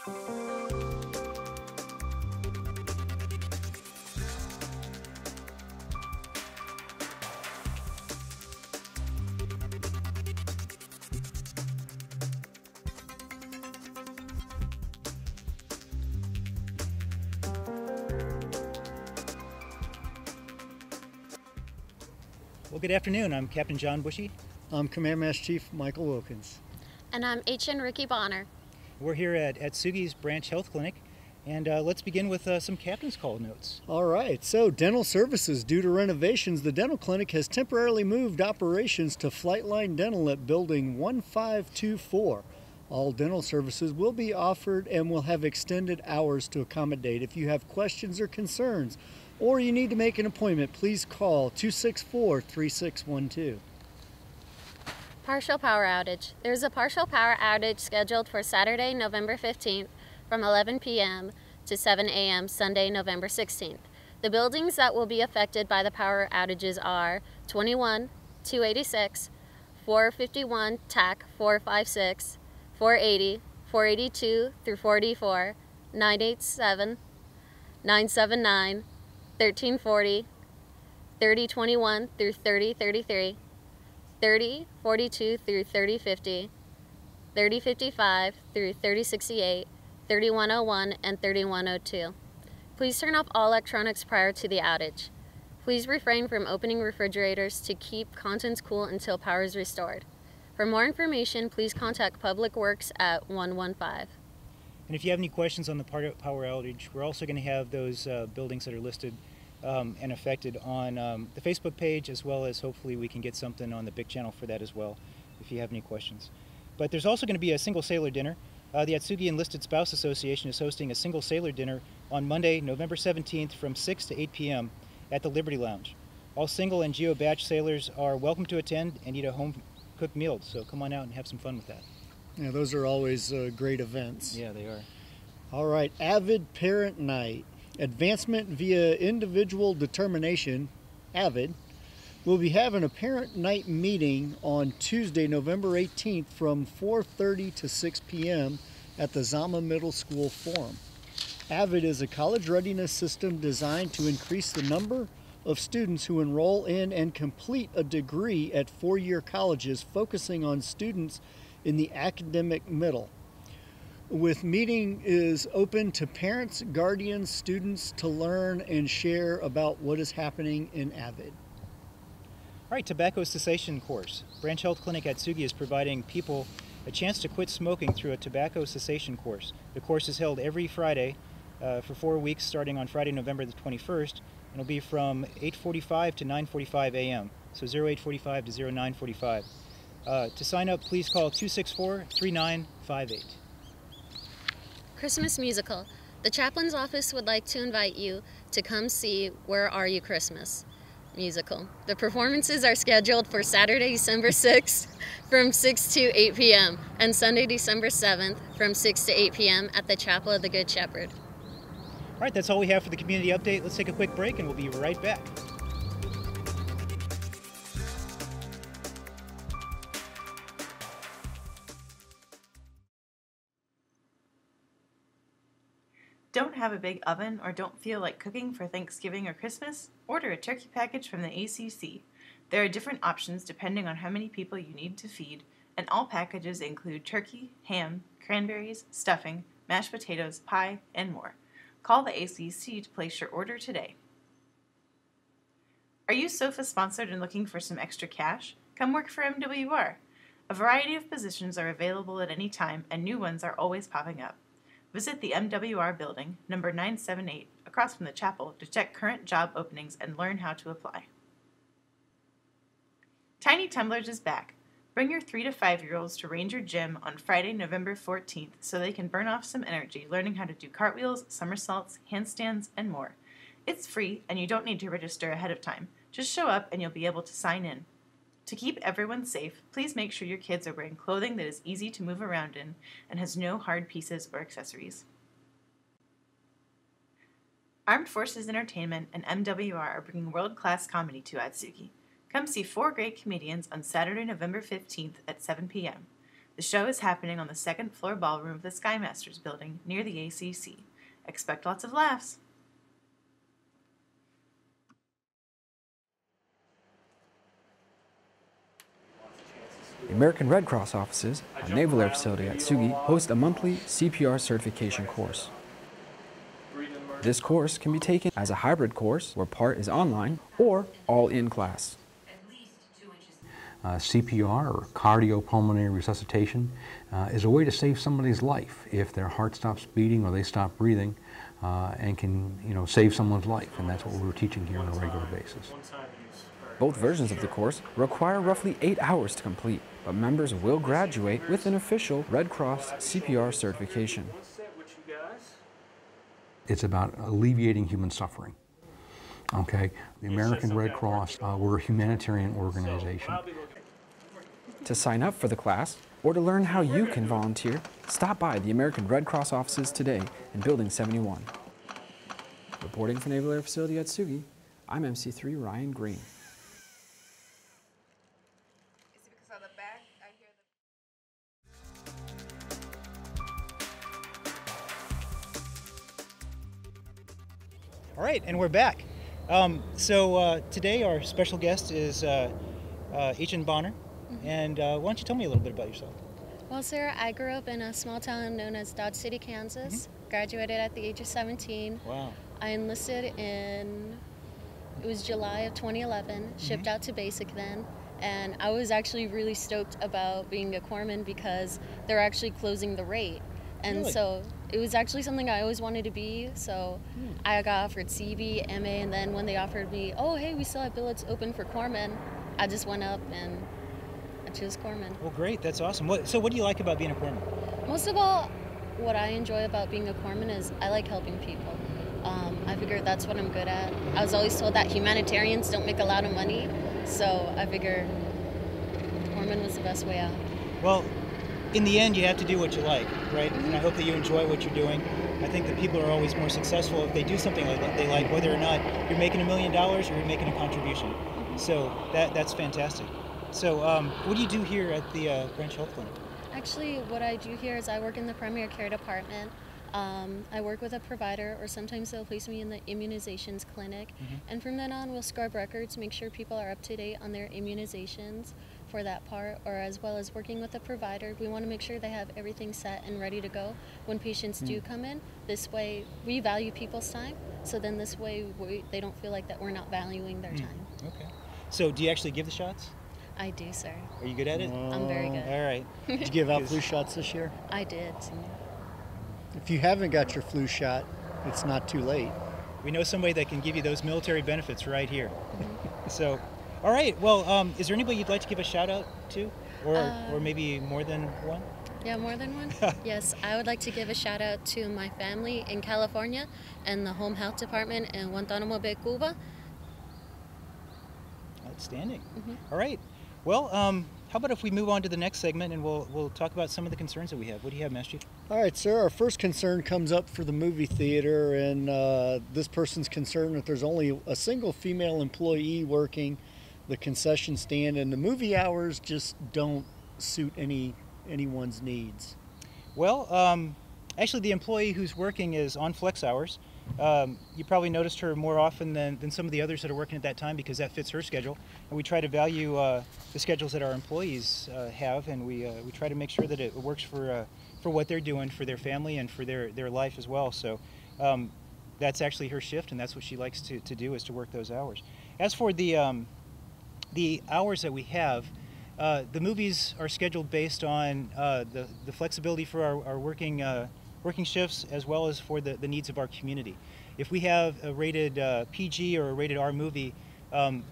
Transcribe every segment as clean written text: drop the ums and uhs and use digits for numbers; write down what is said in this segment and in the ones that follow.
Well, good afternoon. I'm Captain John Bushy. I'm Command Master Chief Michael Wilkins. And I'm HN Ricky Bonner. We're here at Atsugi's Branch Health Clinic, and let's begin with some Captain's Call notes. All right, so dental services. Due to renovations, the dental clinic has temporarily moved operations to Flightline Dental at Building 1524. All dental services will be offered and will have extended hours to accommodate. If you have questions or concerns, or you need to make an appointment, please call 264-3612. Partial power outage. There's a partial power outage scheduled for Saturday, November 15th from 11 p.m. to 7 a.m. Sunday, November 16th. The buildings that will be affected by the power outages are 21, 286, 451, TAC 456, 480, 482 through 484, 987, 979, 1340, 3021 through 3033, 3042 through 3050, 3055 through 3068, 3101 and 3102. Please turn off all electronics prior to the outage. Please refrain from opening refrigerators to keep contents cool until power is restored. For more information, please contact Public Works at 115. And if you have any questions on the power outage, we're also going to have those buildings that are listed and affected on the Facebook page, as well as hopefully we can get something on the Big Channel for that as well, if you have any questions. But there's also going to be a single sailor dinner. The Atsugi Enlisted Spouse Association is hosting a single sailor dinner on Monday, November 17th from 6 to 8 p.m. at the Liberty Lounge. All single and GEO batch sailors are welcome to attend and eat a home-cooked meal, so come on out and have some fun with that. Yeah, those are always great events. Yeah, they are. All right, Avid Parent Night. Advancement via Individual Determination, AVID, will be having a parent night meeting on Tuesday, November 18th from 4:30 to 6 p.m. at the Zama Middle School Forum. AVID is a college readiness system designed to increase the number of students who enroll in and complete a degree at four-year colleges, focusing on students in the academic middle. With meeting is open to parents, guardians, students to learn and share about what is happening in AVID. All right, Tobacco Cessation Course. Branch Health Clinic Atsugi is providing people a chance to quit smoking through a tobacco cessation course. The course is held every Friday for 4 weeks, starting on Friday, November the 21st, and it'll be from 8:45 to 9:45 a.m., so 0845 to 0945. To sign up, please call 264-3958. Christmas musical. The chaplain's office would like to invite you to come see Where Are You Christmas musical. The performances are scheduled for Saturday, December 6th from 6 to 8 p.m. and Sunday, December 7th from 6 to 8 p.m. at the Chapel of the Good Shepherd. All right, that's all we have for the community update. Let's take a quick break and we'll be right back. Don't have a big oven or don't feel like cooking for Thanksgiving or Christmas? Order a turkey package from the ACC. There are different options depending on how many people you need to feed, and all packages include turkey, ham, cranberries, stuffing, mashed potatoes, pie, and more. Call the ACC to place your order today. Are you SOFA sponsored and looking for some extra cash? Come work for MWR. A variety of positions are available at any time, and new ones are always popping up. Visit the MWR building, number 978, across from the chapel, to check current job openings and learn how to apply. Tiny Tumblers is back. Bring your 3 to 5-year-olds to Ranger Gym on Friday, November 14th so they can burn off some energy learning how to do cartwheels, somersaults, handstands, and more. It's free and you don't need to register ahead of time. Just show up and you'll be able to sign in. To keep everyone safe, please make sure your kids are wearing clothing that is easy to move around in and has no hard pieces or accessories. Armed Forces Entertainment and MWR are bringing world-class comedy to Atsugi. Come see 4 great comedians on Saturday, November 15th at 7 p.m. The show is happening on the second floor ballroom of the Skymasters building near the ACC. Expect lots of laughs. The American Red Cross offices at Naval Air Facility Atsugi host a monthly CPR certification course. This course can be taken as a hybrid course where part is online or all in class. CPR, or cardiopulmonary resuscitation, is a way to save somebody's life if their heart stops beating or they stop breathing, and can, save someone's life. And that's what we're teaching here on a regular basis. Both versions of the course require roughly 8 hours to complete, but members will graduate with an official Red Cross CPR certification. It's about alleviating human suffering. Okay, the American Red Cross, we're a humanitarian organization. To sign up for the class or to learn how you can volunteer, stop by the American Red Cross offices today in Building 71. Reporting for Naval Air Facility Atsugi, I'm MC3 Ryan Green. All right, and we're back. Today our special guest is Hospitalman Bonner. And why don't you tell me a little bit about yourself? Well, sir, I grew up in a small town known as Dodge City, Kansas. Graduated at the age of 17. Wow. I enlisted it was July of 2011, shipped out to basic then. And I was actually really stoked about being a corpsman because they're actually closing the rate. And Really? so it was actually something I always wanted to be. So I got offered CB, MA, and then when they offered me, oh, hey, we still have billets open for corpsman, I just went up and I chose corpsman. Well, great. That's awesome. So what do you like about being a corpsman? Most of all, what I enjoy about being a corpsman is I like helping people. I figured that's what I'm good at. I was always told that humanitarians don't make a lot of money, so I figured corpsman was the best way out. Well, in the end, you have to do what you like, right? And I hope that you enjoy what you're doing. I think that people are always more successful if they do something like that they like, whether or not you're making $1 million or you're making a contribution. So that's fantastic. So what do you do here at the Branch Health Clinic? Actually, what I do here is I work in the primary care department. I work with a provider, or sometimes they'll place me in the immunizations clinic. And from then on, we'll scrub records, make sure people are up to date on their immunizations for that part, or as well as working with a provider. We want to make sure they have everything set and ready to go when patients do come in. This way, we value people's time, so then this way they don't feel like that we're not valuing their time. Okay. So do you actually give the shots? I do, sir. Are you good at it? I'm very good. All right. Did you give out flu shots this year? I did. If you haven't got your flu shot, it's not too late. We know somebody that can give you those military benefits right here. So, all right. Well, is there anybody you'd like to give a shout out to, or maybe more than one? Yeah, more than one? Yes, I would like to give a shout out to my family in California and the home health department in Guantanamo Bay, Cuba. Outstanding. All right. Well, how about if we move on to the next segment and we'll talk about some of the concerns that we have. What do you have, Master Chief? All right, sir. Our first concern comes up for the movie theater, and this person's concerned that there's only a single female employee working the concession stand, and the movie hours just don't suit anyone's needs. Well, actually, the employee who's working is on flex hours. You probably noticed her more often than some of the others that are working at that time because that fits her schedule. And we try to value the schedules that our employees have, and we try to make sure that it works for what they're doing for their family and for their life as well. So that's actually her shift, and that's what she likes to do, is to work those hours. As for the hours that we have, the movies are scheduled based on the flexibility for our working shifts, as well as for the needs of our community. If we have a rated PG or a rated R movie,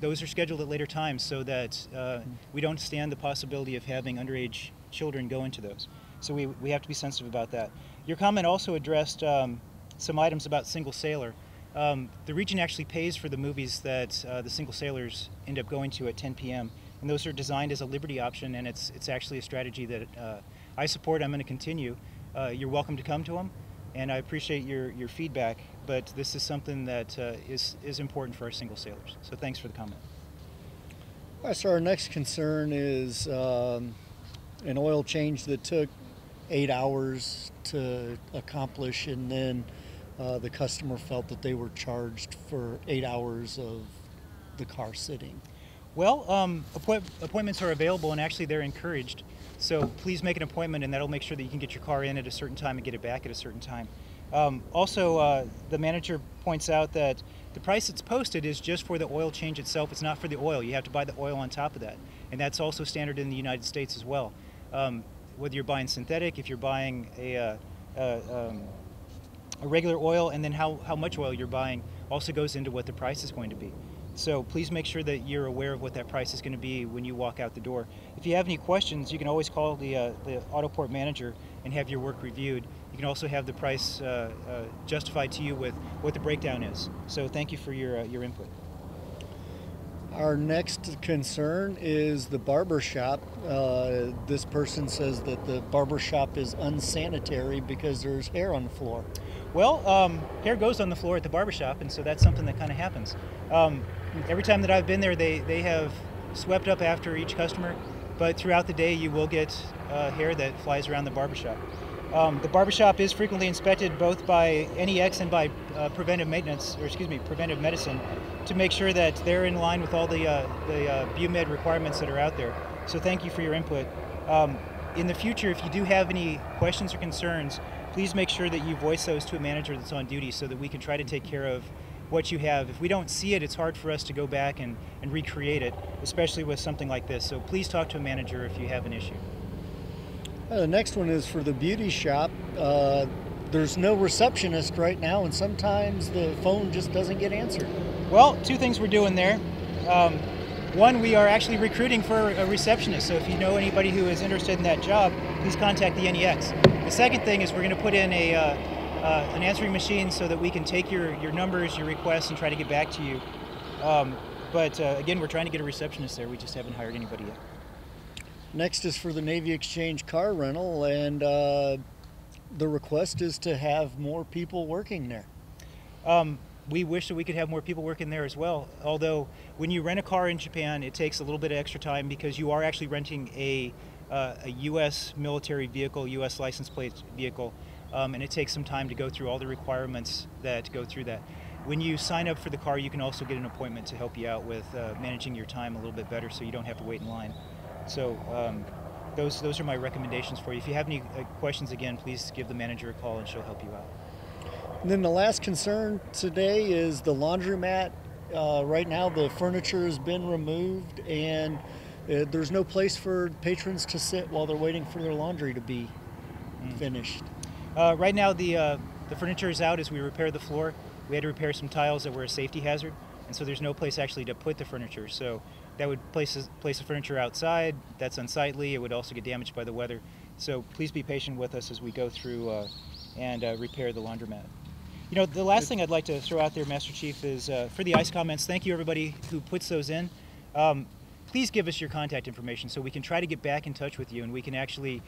those are scheduled at later times so that we don't stand the possibility of having underage children go into those. So we have to be sensitive about that. Your comment also addressed some items about single sailor. The region actually pays for the movies that the single sailors end up going to at 10 p.m. And those are designed as a liberty option, and it's actually a strategy that I support. I'm going to continue. You're welcome to come to them, and I appreciate your feedback, but this is something that is important for our single sailors. So thanks for the comment. All right, so our next concern is an oil change that took 8 hours to accomplish, and then the customer felt that they were charged for 8 hours of the car sitting? Well, appointments are available, and actually they're encouraged. So please make an appointment, and that'll make sure that you can get your car in at a certain time and get it back at a certain time. Also, the manager points out that the price that's posted is just for the oil change itself. It's not for the oil. You have to buy the oil on top of that. And that's also standard in the United States as well. Whether you're buying synthetic, if you're buying a regular oil, and then how much oil you're buying also goes into what the price is going to be. So please make sure that you're aware of what that price is going to be when you walk out the door. If you have any questions, you can always call the Autoport manager and have your work reviewed. You can also have the price justified to you with what the breakdown is. So thank you for your input. Our next concern is the barber shop. This person says that the barber shop is unsanitary because there's hair on the floor. Well, hair goes on the floor at the barber shop, and so that's something that kind of happens. Every time that I've been there, they have swept up after each customer, but throughout the day you will get hair that flies around the barber shop. The barber shop is frequently inspected both by NEX and by preventive medicine to make sure that they're in line with all the BUMED requirements that are out there. So thank you for your input. In the future, if you do have any questions or concerns, please make sure that you voice those to a manager that's on duty so that we can try to take care of what you have. If we don't see it, it's hard for us to go back and recreate it, especially with something like this. So please talk to a manager if you have an issue. The next one is for the beauty shop. There's no receptionist right now, and sometimes the phone just doesn't get answered. Well, two things we're doing there. One, we are actually recruiting for a receptionist, so if you know anybody who is interested in that job, please contact the NEX. The second thing is we're going to put in an answering machine so that we can take your numbers, your requests, and try to get back to you. But again, we're trying to get a receptionist there. We just haven't hired anybody yet. Next is for the Navy Exchange car rental, and the request is to have more people working there. We wish that we could have more people working there as well, although when you rent a car in Japan, it takes a little bit of extra time because you are actually renting a U.S. military vehicle, U.S. license plate vehicle, and it takes some time to go through all the requirements that go through that. When you sign up for the car, you can also get an appointment to help you out with managing your time a little bit better so you don't have to wait in line. So those are my recommendations for you. If you have any questions, again, please give the manager a call and she'll help you out. And then the last concern today is the laundromat. Right now the furniture has been removed, and there's no place for patrons to sit while they're waiting for their laundry to be finished. Right now the furniture is out as we repair the floor. We had to repair some tiles that were a safety hazard, and so there's no place actually to put the furniture. So that would place the furniture outside. That's unsightly. It would also get damaged by the weather. So please be patient with us as we go through and repair the laundromat. You know, the last thing I'd like to throw out there, Master Chief, is for the ICE comments, thank you everybody who puts those in. Please give us your contact information so we can try to get back in touch with you and we can actually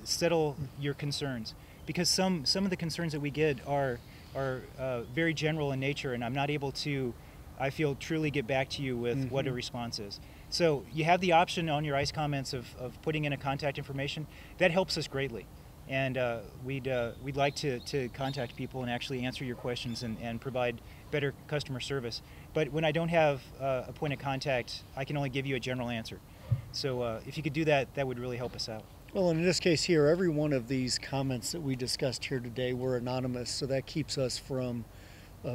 settle your concerns. Because some of the concerns that we get are very general in nature, and I'm not able to, I feel, truly get back to you with what a response is. So you have the option on your ICE comments of putting in a contact information. That helps us greatly. And we'd like to contact people and actually answer your questions and provide better customer service. But when I don't have a point of contact, I can only give you a general answer. So if you could do that, that would really help us out. Well, in this case here, every one of these comments that we discussed here today were anonymous, so that keeps us from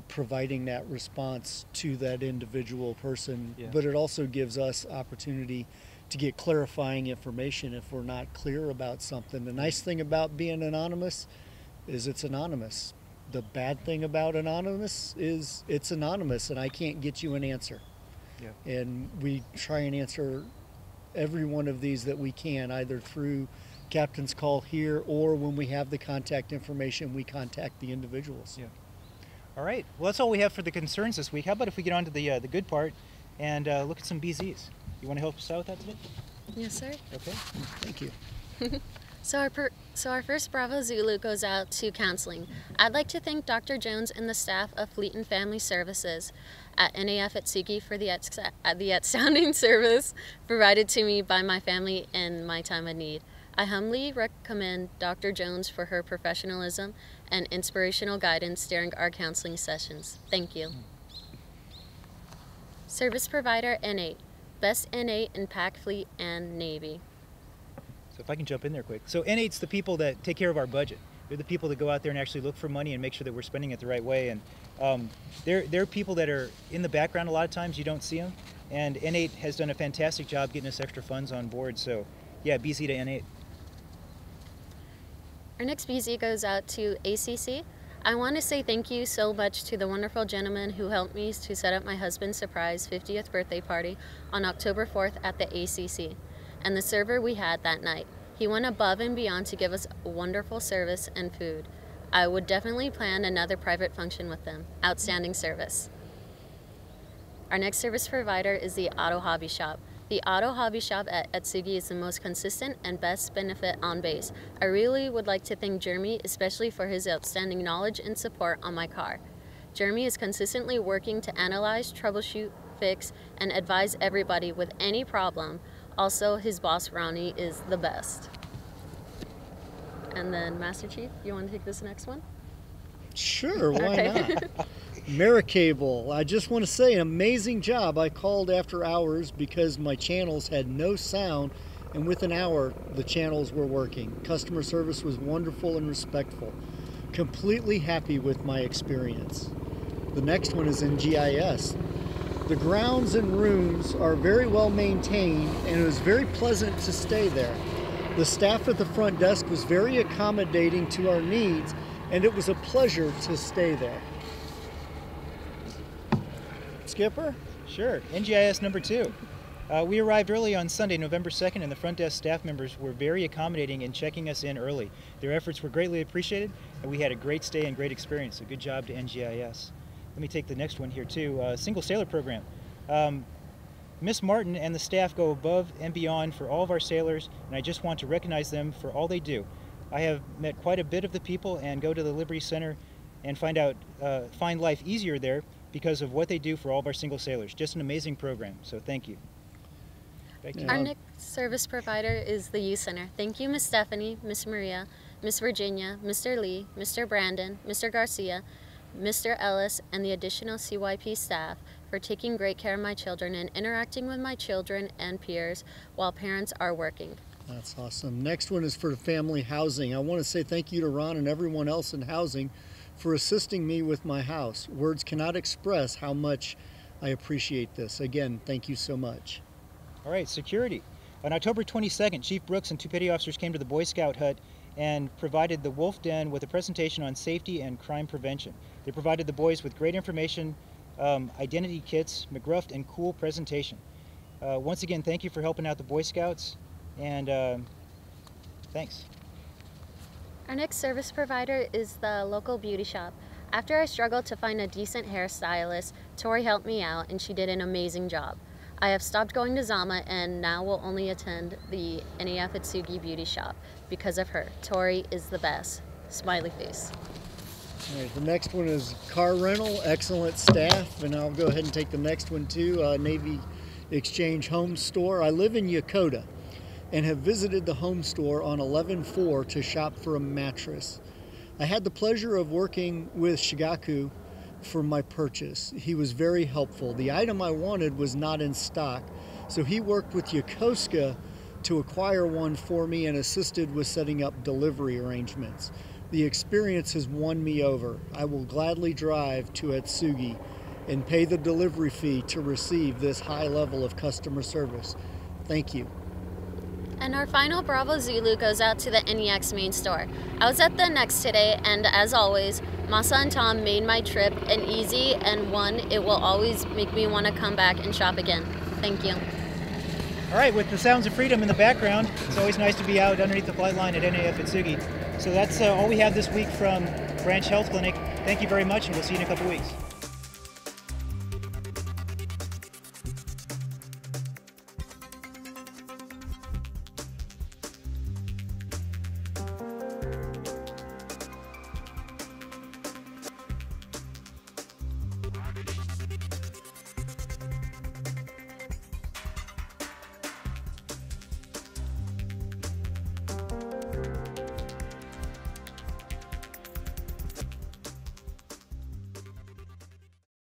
providing that response to that individual person. Yeah. But it also gives us opportunity to get clarifying information if we're not clear about something. The nice thing about being anonymous is it's anonymous. The bad thing about anonymous is it's anonymous and I can't get you an answer. Yeah. And we try and answer every one of these that we can, either through Captain's Call here or when we have the contact information, we contact the individuals. Yeah. All right. Well, that's all we have for the concerns this week. How about if we get on to the good part and look at some BZs? You want to help us out with that today? Yes, sir. Okay. Thank you. So our first Bravo Zulu goes out to counseling. I'd like to thank Dr. Jones and the staff of Fleet and Family Services at NAF Atsugi for the outstanding service provided to me by my family in my time of need. I humbly recommend Dr. Jones for her professionalism and inspirational guidance during our counseling sessions. Thank you. Service Provider N8, Best N8 in PAC Fleet and Navy. So if I can jump in there quick. So N8's the people that take care of our budget. They're the people that go out there and actually look for money and make sure that we're spending it the right way. And they're people that are in the background a lot of times. You don't see them. And N8 has done a fantastic job getting us extra funds on board. So yeah, BZ to N8. Our next BZ goes out to ACC. I want to say thank you so much to the wonderful gentleman who helped me to set up my husband's surprise 50th birthday party on October 4th at the ACC, and the server we had that night. He went above and beyond to give us wonderful service and food. I would definitely plan another private function with them. Outstanding service. Our next service provider is the Auto Hobby Shop. The Auto Hobby Shop at Atsugi is the most consistent and best benefit on base. I really would like to thank Jeremy, especially for his outstanding knowledge and support on my car. Jeremy is consistently working to analyze, troubleshoot, fix, and advise everybody with any problem. Also, his boss, Ronnie, is the best. And then, Master Chief, you want to take this next one? Sure, why Okay. not? Maricable, I just want to say an amazing job. I called after hours because my channels had no sound, and within an hour the channels were working. Customer service was wonderful and respectful. Completely happy with my experience. The next one is in GIS. The grounds and rooms are very well maintained, and it was very pleasant to stay there. The staff at the front desk was very accommodating to our needs, and it was a pleasure to stay there. Skipper? Sure, NGIS number 2. We arrived early on Sunday, November 2nd, and the front desk staff members were very accommodating in checking us in early. Their efforts were greatly appreciated, and we had a great stay and great experience. So good job to NGIS. Let me take the next one here too. Single sailor program. Miss Martin and the staff go above and beyond for all of our sailors, and I just want to recognize them for all they do. I have met quite a bit of the people and go to the Liberty Center and find life easier there because of what they do for all of our single sailors. Just an amazing program, so thank you. Back to you. Our next service provider is the Youth Center. Thank you, Miss Stephanie, Miss Maria, Miss Virginia, Mr. Lee, Mr. Brandon, Mr. Garcia, Mr. Ellis, and the additional CYP staff for taking great care of my children and interacting with my children and peers while parents are working. That's awesome. Next one is for family housing. I want to say thank you to Ron and everyone else in housing for assisting me with my house. Words cannot express how much I appreciate this. Again, thank you so much. All right, security. On October 22nd, Chief Brooks and 2 petty officers came to the Boy Scout hut and provided the Wolf Den with a presentation on safety and crime prevention. They provided the boys with great information, identity kits, McGruff, and cool presentation. Once again, thank you for helping out the Boy Scouts, and thanks. Our next service provider is the local beauty shop. After I struggled to find a decent hairstylist, Tori helped me out and she did an amazing job. I have stopped going to Zama and now will only attend the NAF Atsugi beauty shop because of her. Tori is the best. Smiley face. All right, the next one is car rental, excellent staff, and I'll go ahead and take the next one too, Navy Exchange Home Store. I live in Yokota and have visited the home store on 11-4 to shop for a mattress. I had the pleasure of working with Shigaku for my purchase. He was very helpful. The item I wanted was not in stock, so he worked with Yokosuka to acquire one for me and assisted with setting up delivery arrangements. The experience has won me over. I will gladly drive to Atsugi and pay the delivery fee to receive this high level of customer service. Thank you. And our final Bravo Zulu goes out to the NEX main store. I was at the NEX today, and as always, Masa and Tom made my trip an easy and one it will always make me want to come back and shop again. Thank you. All right, with the sounds of freedom in the background, it's always nice to be out underneath the flight line at NAF Atsugi. So that's all we have this week from Branch Health Clinic. Thank you very much, and we'll see you in a couple weeks.